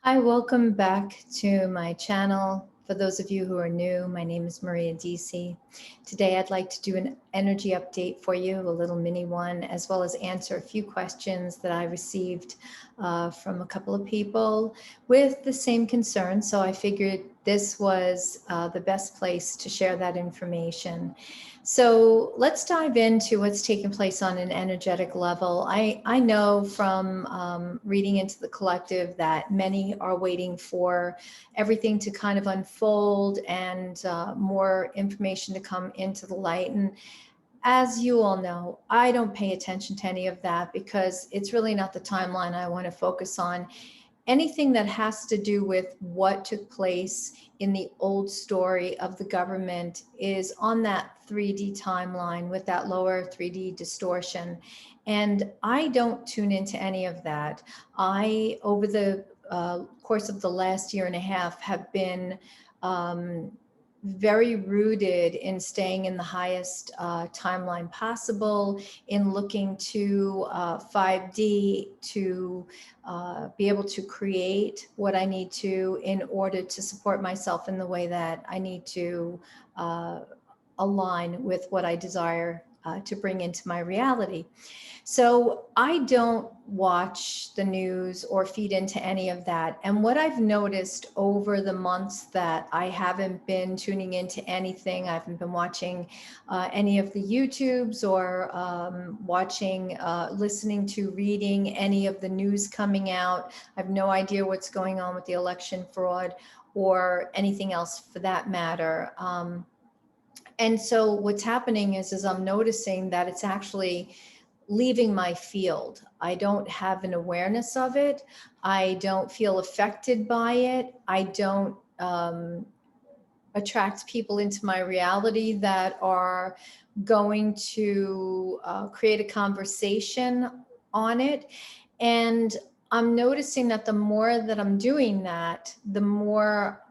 Hi, welcome back to my channel. For those of you who are new, my name is Maria DC. Today I'd like to do an energy update for you, a little mini one, as well as answer a few questions that I received from a couple of people with the same concern. So I figured this was the best place to share that information. So let's dive into what's taking place on an energetic level. I know from reading into the collective that many are waiting for everything to kind of unfold and more information to come into the light. And as you all know, I don't pay attention to any of that because it's really not the timeline I want to focus on. Anything that has to do with what took place in the old story of the government is on that 3D timeline with that lower 3D distortion. And I don't tune into any of that. Over the course of the last year and a half, have been very rooted in staying in the highest timeline possible, in looking to 5D to be able to create what I need to in order to support myself in the way that I need to align with what I desire to bring into my reality. So I don't watch the news or feed into any of that. And what I've noticed over the months that I haven't been tuning into anything, I haven't been watching any of the YouTubes or listening to, reading any of the news coming out. I have no idea what's going on with the election fraud or anything else for that matter. And so what's happening is I'm noticing that it's actually leaving my field. I don't have an awareness of it. I don't feel affected by it. I don't attract people into my reality that are going to create a conversation on it. And I'm noticing that the more that I'm doing that, the more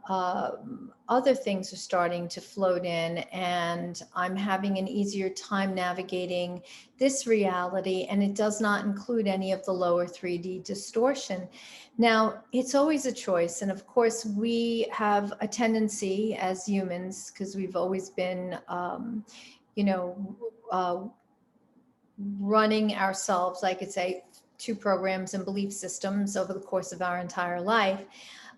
other things are starting to float in, and I'm having an easier time navigating this reality, and it does not include any of the lower 3D distortion. Now, it's always a choice, and of course, we have a tendency as humans, because we've always been, you know, running ourselves, I could say, to programs and belief systems over the course of our entire life.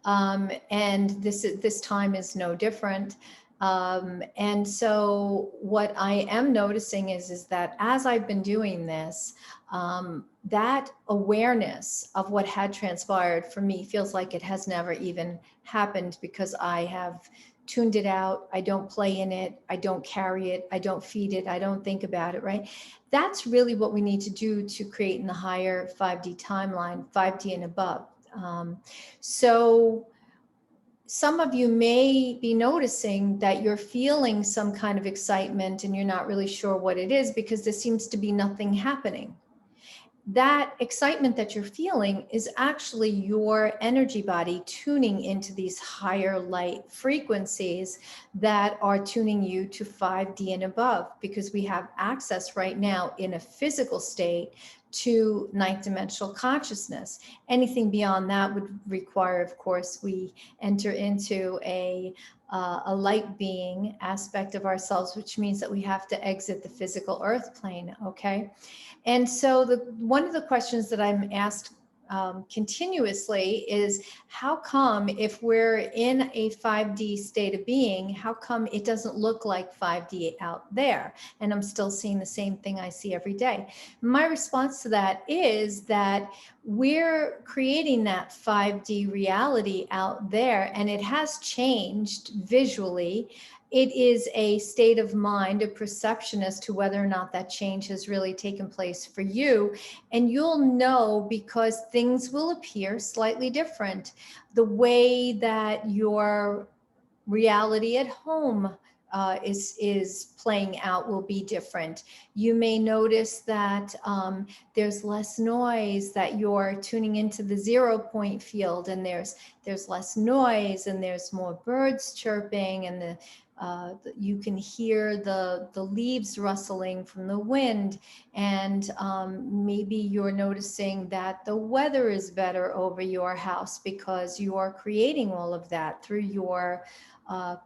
And this time is no different. And so what I am noticing is that as I've been doing this, that awareness of what had transpired for me feels like it has never even happened, because I have tuned it out. I don't play in it. I don't carry it. I don't feed it. I don't think about it, right? That's really what we need to do to create in the higher 5D timeline, 5D and above. So some of you may be noticing that you're feeling some kind of excitement and you're not really sure what it is, because there seems to be nothing happening. That excitement that you're feeling is actually your energy body tuning into these higher light frequencies that are tuning you to 5D and above, because we have access right now in a physical state to ninth dimensional consciousness. Anything beyond that would require, of course, we enter into a light being aspect of ourselves, which means that we have to exit the physical earth plane, okay? And so one of the questions that I'm asked continuously is, how come if we're in a 5D state of being, how come it doesn't look like 5D out there? And I'm still seeing the same thing I see every day. My response to that is that we're creating that 5D reality out there, and it has changed visually. It is a state of mind, a perception as to whether or not that change has really taken place for you. And you'll know because things will appear slightly different. The way that your reality at home is playing out will be different. You may notice that there's less noise, that you're tuning into the 0 point field, and there's less noise, and there's more birds chirping, and You can hear the leaves rustling from the wind, and maybe you're noticing that the weather is better over your house because you are creating all of that through your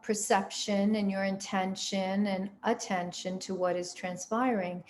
perception and your intention and attention to what is transpiring.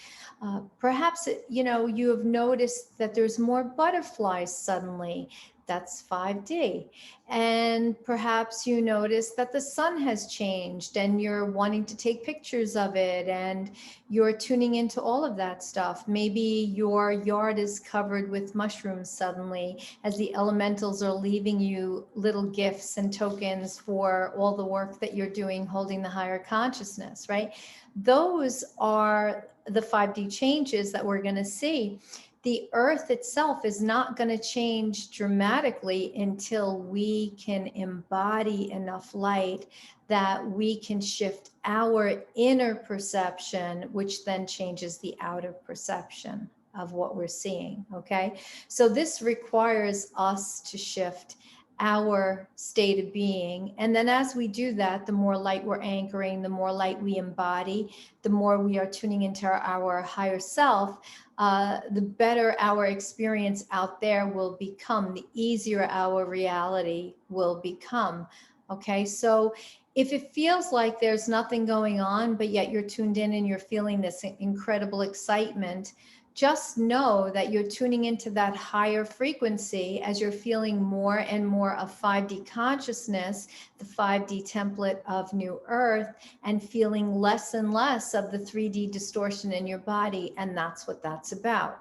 Perhaps, you have noticed that there's more butterflies suddenly. That's 5D. And perhaps you notice that the sun has changed and you're wanting to take pictures of it, and you're tuning into all of that stuff. Maybe your yard is covered with mushrooms suddenly as the elementals are leaving you little gifts and tokens for all the work that you're doing, holding the higher consciousness, right? Those are the 5D changes that we're going to see. The earth itself is not going to change dramatically until we can embody enough light that we can shift our inner perception, which then changes the outer perception of what we're seeing. Okay. So this requires us to shift our state of being. And then as we do that, the more light we're anchoring, the more light we embody, the more we are tuning into our higher self, the better our experience out there will become, the easier our reality will become. Okay, so if it feels like there's nothing going on, but yet you're tuned in and you're feeling this incredible excitement, just know that you're tuning into that higher frequency as you're feeling more and more of 5D consciousness, the 5D template of New Earth, and feeling less and less of the 3D distortion in your body. And that's what that's about.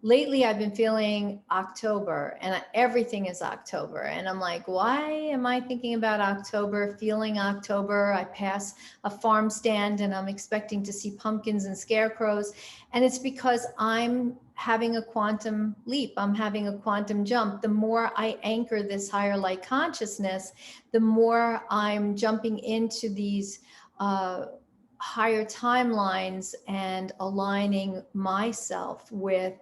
Lately, I've been feeling October, and everything is October. And I'm like, why am I thinking about October, feeling October? I pass a farm stand and I'm expecting to see pumpkins and scarecrows. And it's because I'm having a quantum leap. I'm having a quantum jump. The more I anchor this higher light consciousness, the more I'm jumping into these higher timelines and aligning myself with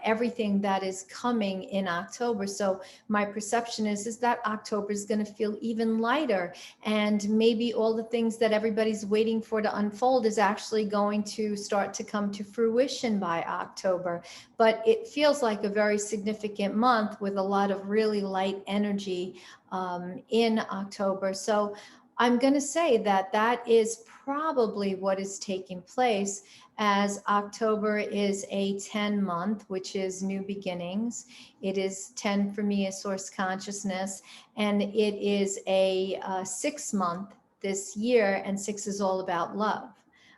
everything that is coming in October. So my perception is that October is going to feel even lighter, and maybe all the things that everybody's waiting for to unfold is actually going to start to come to fruition by October. But it feels like a very significant month with a lot of really light energy in October. So I'm going to say that that is probably what is taking place, as October is a 10 month, which is new beginnings. It is 10 for me as source consciousness, and it is a 6 month this year, and 6 is all about love.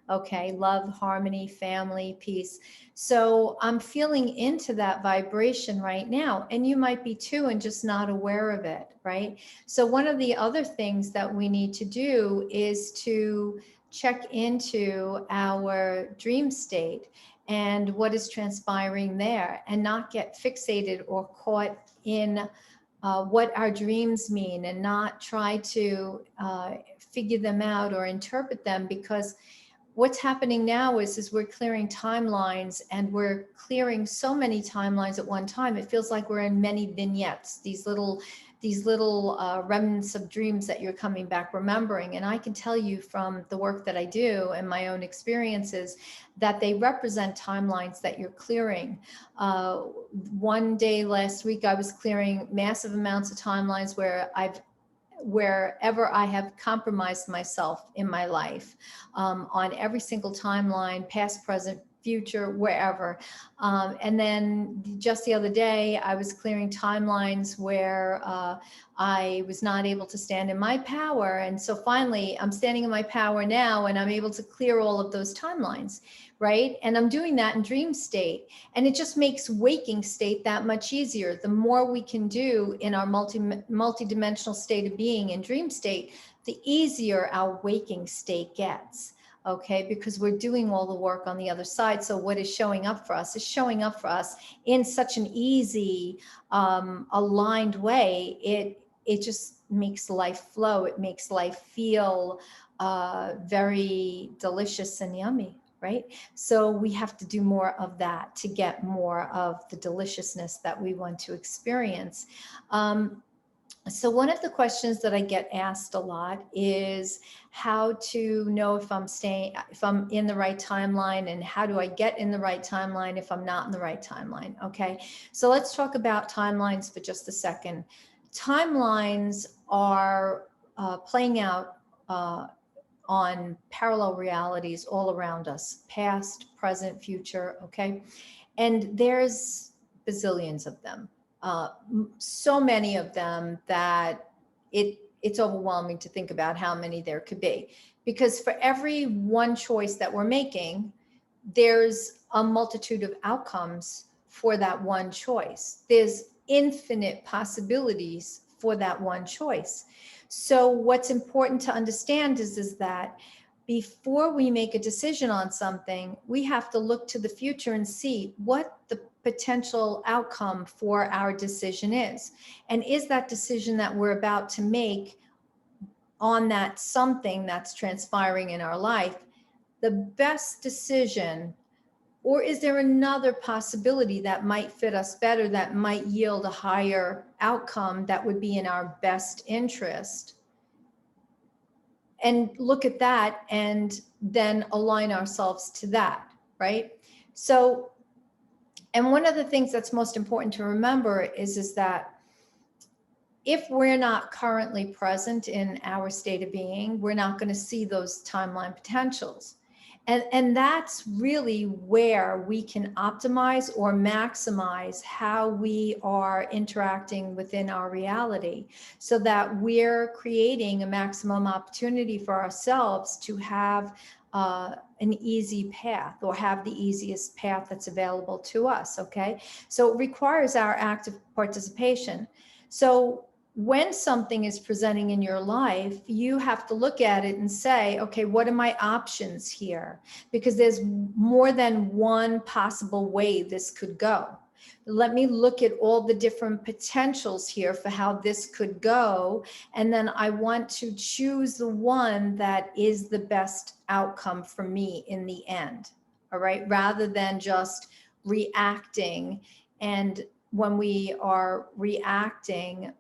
Okay, love, harmony, family, peace. So I'm feeling into that vibration right now, and you might be too, and just not aware of it, right? So one of the other things that we need to do is to check into our dream state and what is transpiring there, and not get fixated or caught in what our dreams mean, and not try to figure them out or interpret them, because what's happening now is we're clearing timelines, and we're clearing so many timelines at one time. It feels like we're in many vignettes, these little remnants of dreams that you're coming back remembering. And I can tell you from the work that I do and my own experiences that they represent timelines that you're clearing. One day last week, I was clearing massive amounts of timelines wherever I have compromised myself in my life, on every single timeline, past, present, future, wherever. And then just the other day, I was clearing timelines where I was not able to stand in my power. And so finally, I'm standing in my power now, and I'm able to clear all of those timelines, right? And I'm doing that in dream state. And it just makes waking state that much easier. The more we can do in our multi-dimensional state of being in dream state, the easier our waking state gets. Okay, because we're doing all the work on the other side. So what is showing up for us is showing up for us in such an easy, aligned way. It just makes life flow. It makes life feel very delicious and yummy, right? So we have to do more of that to get more of the deliciousness that we want to experience. So one of the questions that I get asked a lot is how to know if I'm in the right timeline, and how do I get in the right timeline if I'm not in the right timeline? Okay, so let's talk about timelines for just a second. Timelines are playing out on parallel realities all around us, past, present, future, okay? And there's bazillions of them, so many of them that it's overwhelming to think about how many there could be. Because for every one choice that we're making, there's a multitude of outcomes for that one choice. There's infinite possibilities for that one choice. So what's important to understand is that before we make a decision on something, we have to look to the future and see what the potential outcome for our decision is. And is that decision that we're about to make on that something that's transpiring in our life the best decision? Or is there another possibility that might fit us better, that might yield a higher outcome that would be in our best interest? And look at that and then align ourselves to that, right? So, and one of the things that's most important to remember is that if we're not currently present in our state of being, we're not going to see those timeline potentials. And that's really where we can optimize or maximize how we are interacting within our reality, so that we're creating a maximum opportunity for ourselves to have an easy path, or have the easiest path that's available to us, okay? So it requires our active participation. So when something is presenting in your life, you have to look at it and say, okay, what are my options here? Because there's more than one possible way this could go. Let me look at all the different potentials here for how this could go. And then I want to choose the one that is the best outcome for me in the end. All right. Rather than just reacting. And when we are reacting,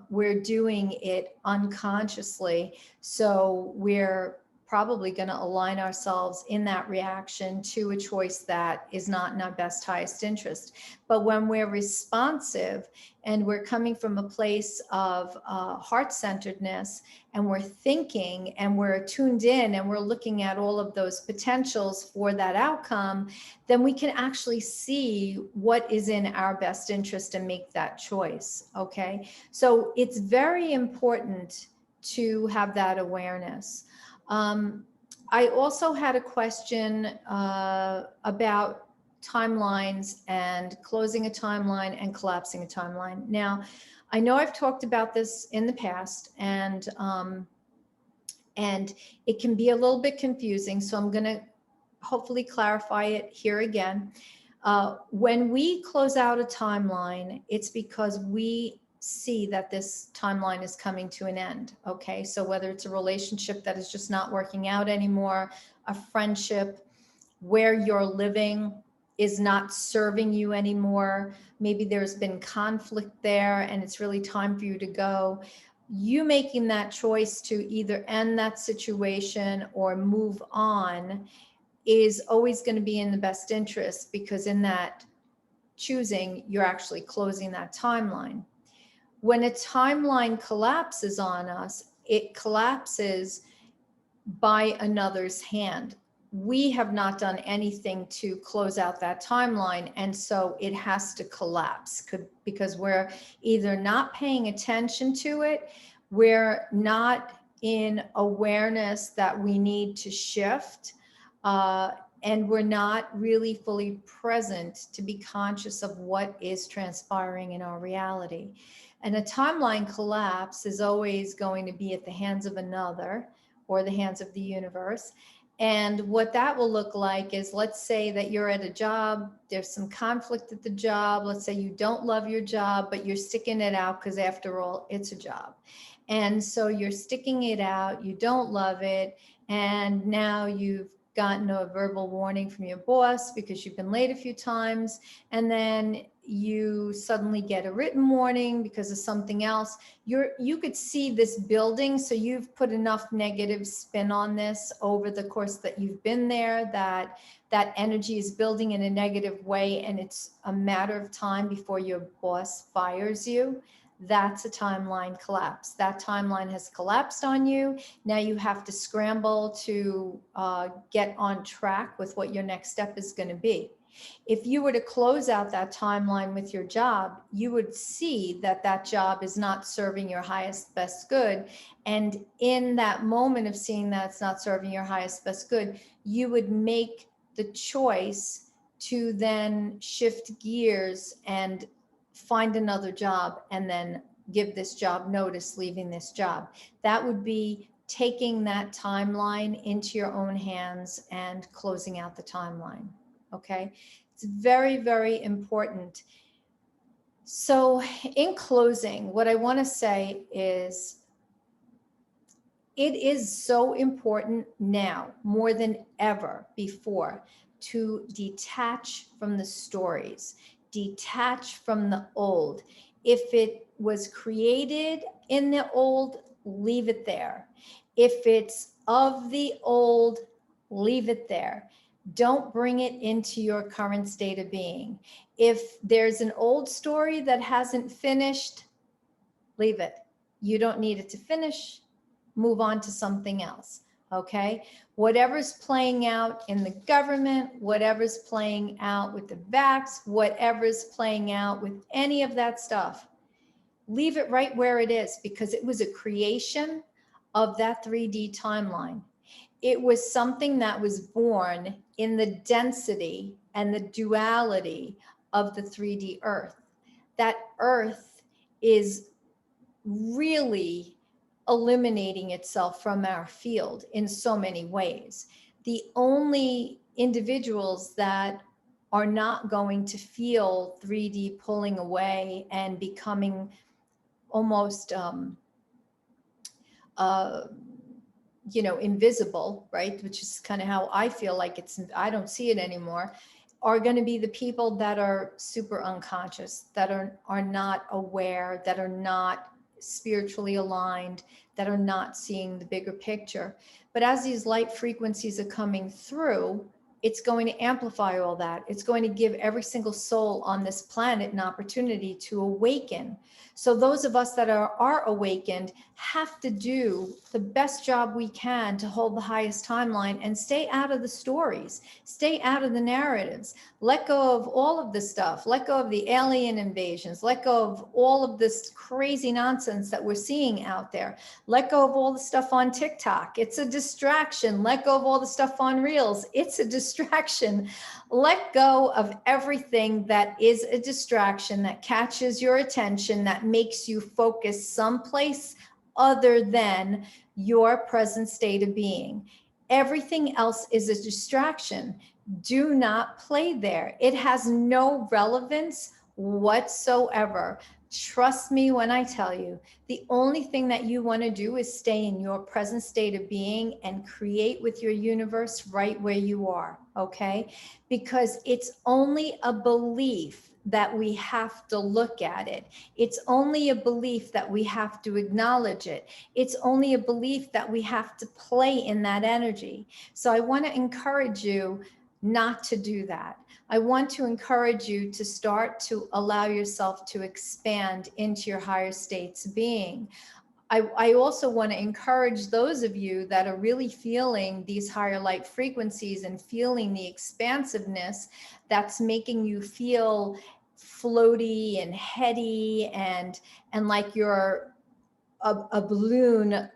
we're doing it unconsciously. So we're probably going to align ourselves in that reaction to a choice that is not in our best, highest interest. But when we're responsive and we're coming from a place of heart-centeredness, and we're thinking and we're tuned in and we're looking at all of those potentials for that outcome, then we can actually see what is in our best interest and make that choice, okay? So it's very important to have that awareness. I also had a question about timelines and closing a timeline and collapsing a timeline. Now, I know I've talked about this in the past, and it can be a little bit confusing, so I'm going to hopefully clarify it here again. When we close out a timeline, it's because we see that this timeline is coming to an end. Okay, so whether it's a relationship that is just not working out anymore, a friendship where you're living is not serving you anymore, maybe there's been conflict there and it's really time for you to go. You making that choice to either end that situation or move on is always going to be in the best interest, because in that choosing, you're actually closing that timeline. When a timeline collapses on us, it collapses by another's hand. We have not done anything to close out that timeline, and so it has to collapse because we're either not paying attention to it, we're not in awareness that we need to shift, and we're not really fully present to be conscious of what is transpiring in our reality. And a timeline collapse is always going to be at the hands of another, or the hands of the universe. And what that will look like is, let's say that you're at a job, there's some conflict at the job. Let's say you don't love your job, but you're sticking it out because after all, it's a job. And so you're sticking it out, you don't love it, and now you've gotten a verbal warning from your boss because you've been late a few times, and then you suddenly get a written warning because of something else, you could see this building. So you've put enough negative spin on this over the course that you've been there, that that energy is building in a negative way, and it's a matter of time before your boss fires you. That's a timeline collapse. That timeline has collapsed on you. Now you have to scramble to get on track with what your next step is going to be. If you were to close out that timeline with your job, you would see that that job is not serving your highest best good. And in that moment of seeing that it's not serving your highest best good, you would make the choice to then shift gears and find another job and then give this job notice, leaving this job. That would be taking that timeline into your own hands and closing out the timeline. Okay, it's very, very important. So in closing, what I want to say is it is so important now more than ever before to detach from the stories, detach from the old. If it was created in the old, leave it there. If it's of the old, leave it there. Don't bring it into your current state of being. If there's an old story that hasn't finished, leave it. You don't need it to finish. Move on to something else. Okay. Whatever's playing out in the government, whatever's playing out with the vax, whatever's playing out with any of that stuff, leave it right where it is, because it was a creation of that 3D timeline. It was something that was born in the density and the duality of the 3D earth. That earth is really eliminating itself from our field in so many ways. The only individuals that are not going to feel 3D pulling away and becoming almost, invisible, right? Which is kind of how I feel like I don't see it anymore, are going to be the people that are super unconscious, that are not aware, that are not spiritually aligned, that are not seeing the bigger picture. But as these light frequencies are coming through, it's going to amplify all that. It's going to give every single soul on this planet an opportunity to awaken. So those of us that are awakened have to do the best job we can to hold the highest timeline and stay out of the stories, stay out of the narratives, let go of all of the stuff, let go of the alien invasions, let go of all of this crazy nonsense that we're seeing out there, let go of all the stuff on TikTok. It's a distraction. Let go of all the stuff on Reels. It's a distraction. Let go of everything that is a distraction, that catches your attention, that makes you focus someplace other than your present state of being. Everything else is a distraction. Do not play there. It has no relevance whatsoever. Trust me when I tell you, the only thing that you want to do is stay in your present state of being and create with your universe right where you are, okay? Because it's only a belief that we have to look at it. It's only a belief that we have to acknowledge it. It's only a belief that we have to play in that energy. So I want to encourage you not to do that. I want to encourage you to start to allow yourself to expand into your higher states of being. I also want to encourage those of you that are really feeling these higher light frequencies and feeling the expansiveness that's making you feel floaty and heady and like you're a balloon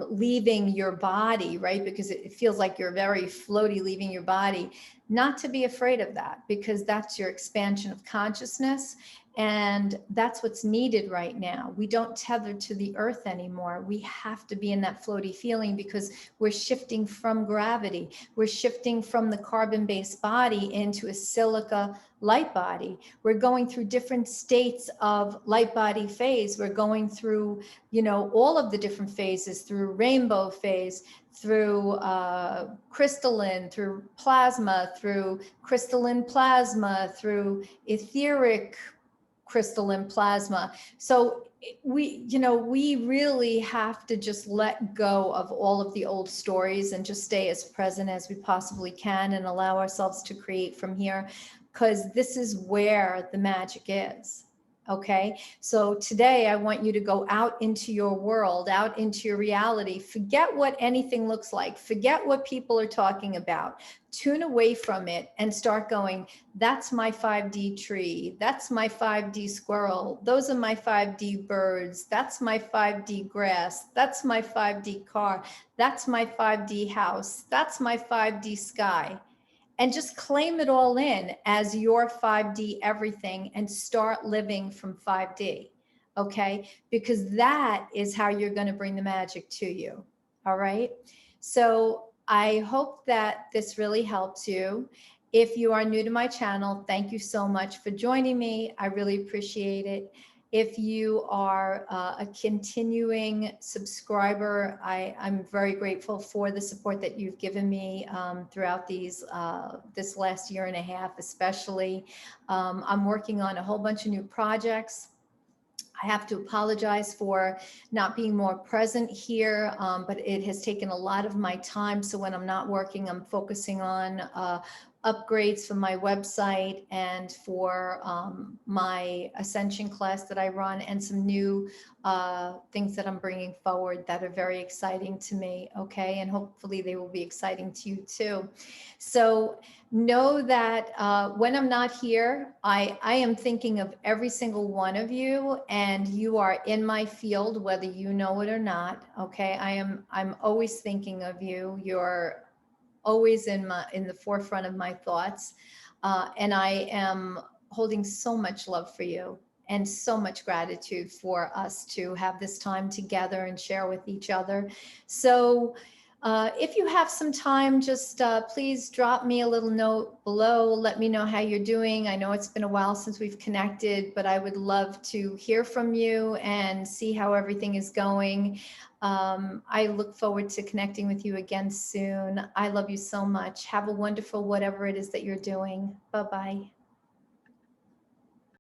leaving your body, right? Because it feels like you're very floaty leaving your body. Not to be afraid of that, because that's your expansion of consciousness. And that's what's needed right now. We don't tether to the earth anymore. We have to be in that floaty feeling because we're shifting from gravity. We're shifting from the carbon-based body into a silica light body. We're going through different states of light body phase. We're going through, all of the different phases, through rainbow phase, through crystalline, through plasma, through crystalline plasma, through etheric crystal and plasma. So we really have to just let go of all of the old stories and just stay as present as we possibly can and allow ourselves to create from here, because this is where the magic is. Okay, so today I want you to go out into your world, out into your reality. Forget what anything looks like. Forget what people are talking about. Tune away from it and start going, that's my 5D tree. That's my 5D squirrel. Those are my 5D birds. That's my 5D grass. That's my 5D car. That's my 5D house. That's my 5D sky. And just claim it all in as your 5D everything and start living from 5D. Okay, because that is how you're going to bring the magic to you. All right, so I hope that this really helps you. If you are new to my channel, thank you so much for joining me. I really appreciate it. If you are a continuing subscriber, I'm very grateful for the support that you've given me throughout this last year and a half, especially. I'm working on a whole bunch of new projects. I have to apologize for not being more present here, but it has taken a lot of my time. So when I'm not working, I'm focusing on upgrades for my website and for my Ascension class that I run, and some new things that I'm bringing forward that are very exciting to me. Okay, and hopefully they will be exciting to you too. So know that when I'm not here, I am thinking of every single one of you, and you are in my field, whether you know it or not. Okay, I'm always thinking of you. You're always in the forefront of my thoughts, and I am holding so much love for you and so much gratitude for us to have this time together and share with each other. So if you have some time, just please drop me a little note below. Let me know how you're doing. I know it's been a while since we've connected, but I would love to hear from you and see how everything is going. I look forward to connecting with you again soon. I love you so much. Have a wonderful whatever it is that you're doing. Bye-bye.